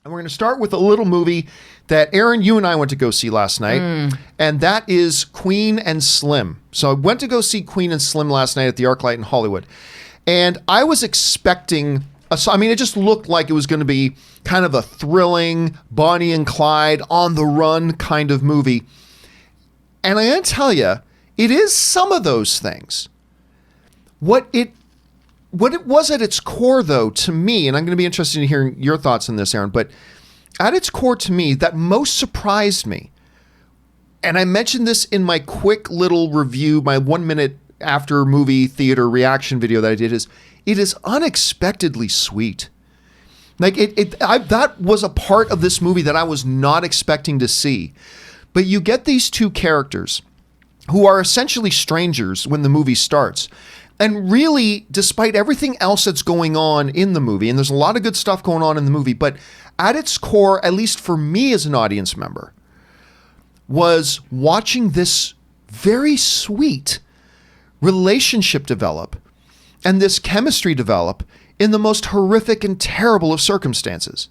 And we're going to start with a little movie that Aaron, you and I went to go see last night, and that is Queen and Slim. So I went to go see Queen and Slim last night at the ArcLight in Hollywood. And I was expecting, it just looked like it was going to be kind of a thrilling Bonnie and Clyde on the run kind of movie. And I got to tell you, it is some of those things. What it was at its core, though, to me, and I'm going to be interested in hearing your thoughts on this, Aaron, but at its core to me, that most surprised me, and I mentioned this in my quick little review, my 1 minute after movie theater reaction video that I did, is it is unexpectedly sweet. Like that was a part of this movie that I was not expecting to see. But you get these two characters who are essentially strangers when the movie starts. And really, despite everything else that's going on in the movie, and there's a lot of good stuff going on in the movie, but at its core, at least for me as an audience member, was watching this very sweet relationship develop and this chemistry develop in the most horrific and terrible of circumstances.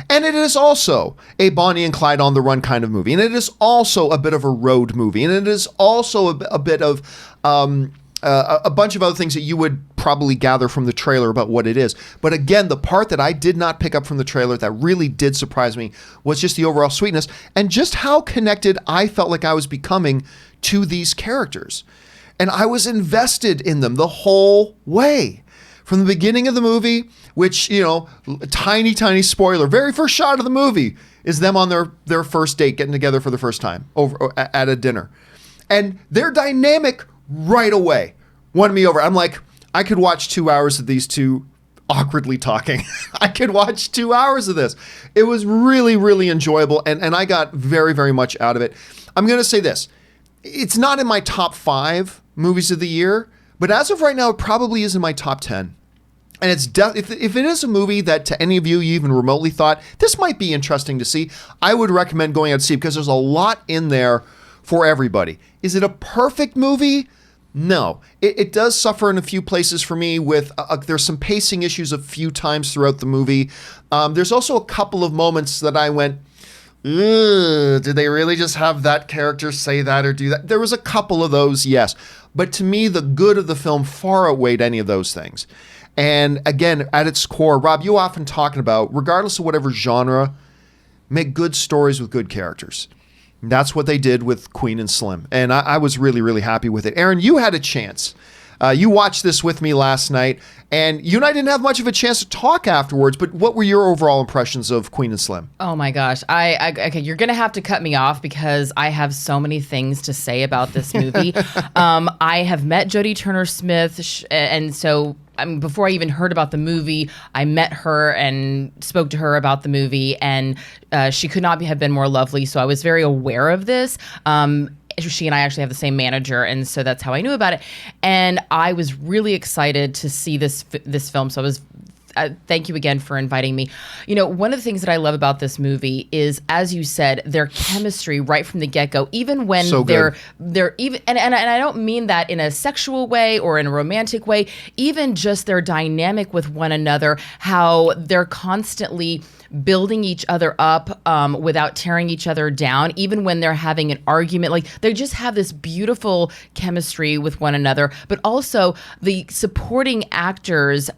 And it is also a Bonnie and Clyde on the run kind of movie. And it is also a bit of a road movie. And it is also a bit of a bunch of other things that you would probably gather from the trailer about what it is. But again, the part that I did not pick up from the trailer that really did surprise me was just the overall sweetness and just how connected I felt like I was becoming to these characters. And I was invested in them the whole way. From the beginning of the movie, which, tiny, tiny spoiler, very first shot of the movie is them on their first date, getting together for the first time over at a dinner. And their dynamic right away won me over. I'm like, I could watch 2 hours of these two awkwardly talking. I could watch 2 hours of this. It was really, really enjoyable. And I got very, very much out of it. I'm going to say this. It's not in my top 5 movies of the year, but as of right now, it probably is in my top 10. And it's if it is a movie that to any of you even remotely thought, this might be interesting to see, I would recommend going out to see it because there's a lot in there for everybody. Is it a perfect movie? No. It does suffer in a few places for me with, there's some pacing issues a few times throughout the movie. There's also a couple of moments that I went, did they really just have that character say that or do that? There was a couple of those, yes. But to me, the good of the film far outweighed any of those things. And again, at its core, Rob, you often talking about, regardless of whatever genre, make good stories with good characters. And that's what they did with Queen and Slim. And I was really, really happy with it. Aaron, you had a chance. You watched this with me last night, and you and I didn't have much of a chance to talk afterwards, but what were your overall impressions of Queen and Slim? Oh my gosh. Okay, you're going to have to cut me off because I have so many things to say about this movie. I have met Jodie Turner-Smith, and so before I even heard about the movie, I met her and spoke to her about the movie, and she could not have been more lovely, so I was very aware of this. She and I actually have the same manager, and so that's how I knew about it. And I was really excited to see this film. So I was. Thank you again for inviting me. One of the things that I love about this movie is, as you said, their chemistry right from the get-go. Even when they're even, and I don't mean that in a sexual way or in a romantic way. Even just their dynamic with one another, how they're constantly building each other up without tearing each other down, even when they're having an argument. Like, they just have this beautiful chemistry with one another, but also the supporting actors,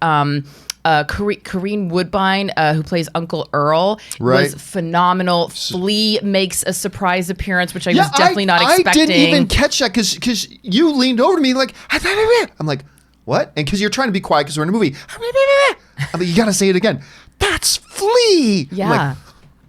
Corinne Woodbine, who plays Uncle Earl, was phenomenal. Flea makes a surprise appearance, which I was definitely not expecting. I didn't even catch that because you leaned over to me like, I'm like, what? And because you're trying to be quiet because we're in a movie. I'm like, you got to say it again. That's Flea. Yeah. I'm like,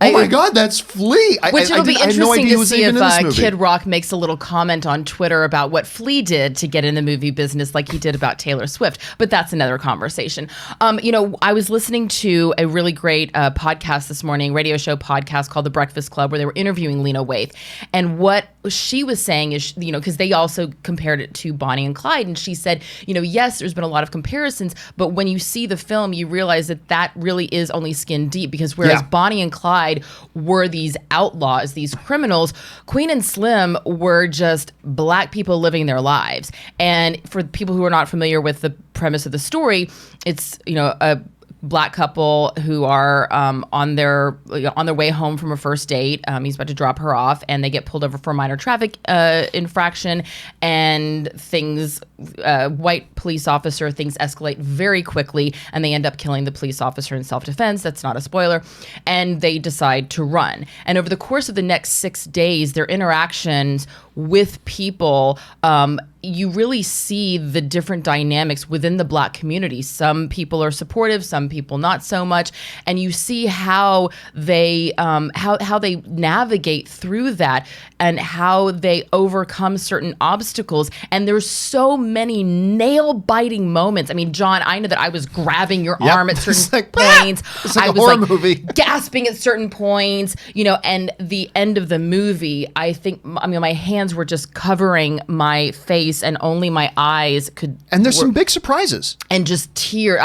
oh my God, that's Flea. Which it'll be interesting to see if Kid Rock makes a little comment on Twitter about what Flea did to get in the movie business like he did about Taylor Swift. But that's another conversation. I was listening to a really great podcast this morning, radio show podcast called The Breakfast Club, where they were interviewing Lena Waithe. And what she was saying is, because they also compared it to Bonnie and Clyde. And she said, yes, there's been a lot of comparisons, but when you see the film, you realize that really is only skin deep, because whereas Bonnie and Clyde were these outlaws, these criminals, Queen and Slim were just black people living their lives. And for people who are not familiar with the premise of the story, it's, a black couple who are on their way home from a first date. He's about to drop her off, and they get pulled over for a minor traffic infraction, and white police officer, things escalate very quickly, and they end up killing the police officer in self-defense. That's not a spoiler. And they decide to run. And over the course of the next 6 days, their interactions with people, you really see the different dynamics within the black community. Some people are supportive, some people not so much, and you see how they how they navigate through that and how they overcome certain obstacles. And there's so many nail-biting moments. I mean, John, I know that I was grabbing your arm at certain points. It's like I a was horror movie. gasping at certain points, and the end of the movie, I mean, my hands were just covering my face and only my eyes could. And there's some big surprises. And just tear.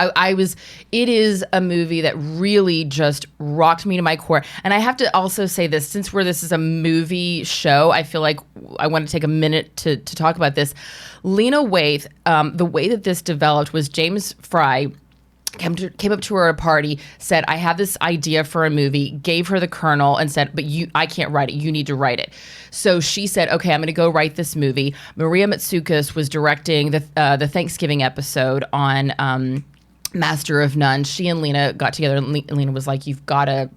It is a movie that really just rocked me to my core. And I have to also say this, since this is a movie show, I feel like I want to take a minute to talk about this. Lena Waithe, the way that this developed was James Fry came up to her at a party, said, I have this idea for a movie, gave her the kernel and said, but I can't write it. You need to write it. So she said, okay, I'm going to go write this movie. Maria Matsoukas was directing the Thanksgiving episode on Master of None. She and Lena got together, and Lena was like, you've got to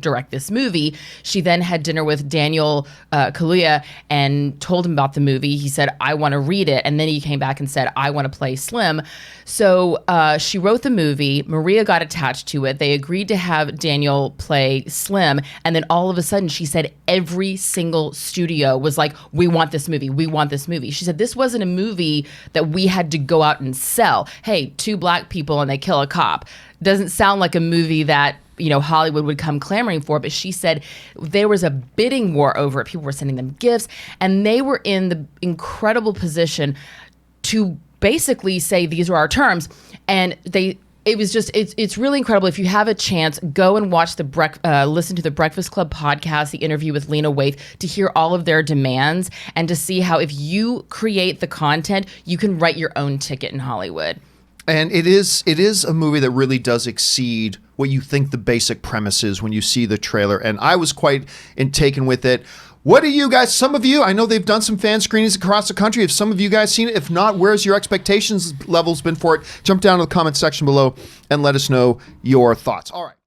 direct this movie. She then had dinner with Daniel Kaluuya and told him about the movie. He said, I want to read it. And then he came back and said, I want to play Slim. So she wrote the movie. Maria got attached to it. They agreed to have Daniel play Slim. And then all of a sudden, she said every single studio was like, we want this movie. We want this movie. She said this wasn't a movie that we had to go out and sell. Hey, 2 black people and they kill a cop. Doesn't sound like a movie that Hollywood would come clamoring for, but she said there was a bidding war over it. People were sending them gifts, and they were in the incredible position to basically say, these are our terms. And it's really incredible. If you have a chance, go and watch listen to the Breakfast Club podcast, the interview with Lena Waithe, to hear all of their demands and to see how if you create the content, you can write your own ticket in Hollywood. And it is a movie that really does exceed what you think the basic premise is when you see the trailer. And I was quite taken with it. What do you guys, some of you, I know they've done some fan screenings across the country. Have some of you guys seen it? If not, where's your expectations levels been for it? Jump down to the comment section below and let us know your thoughts. All right.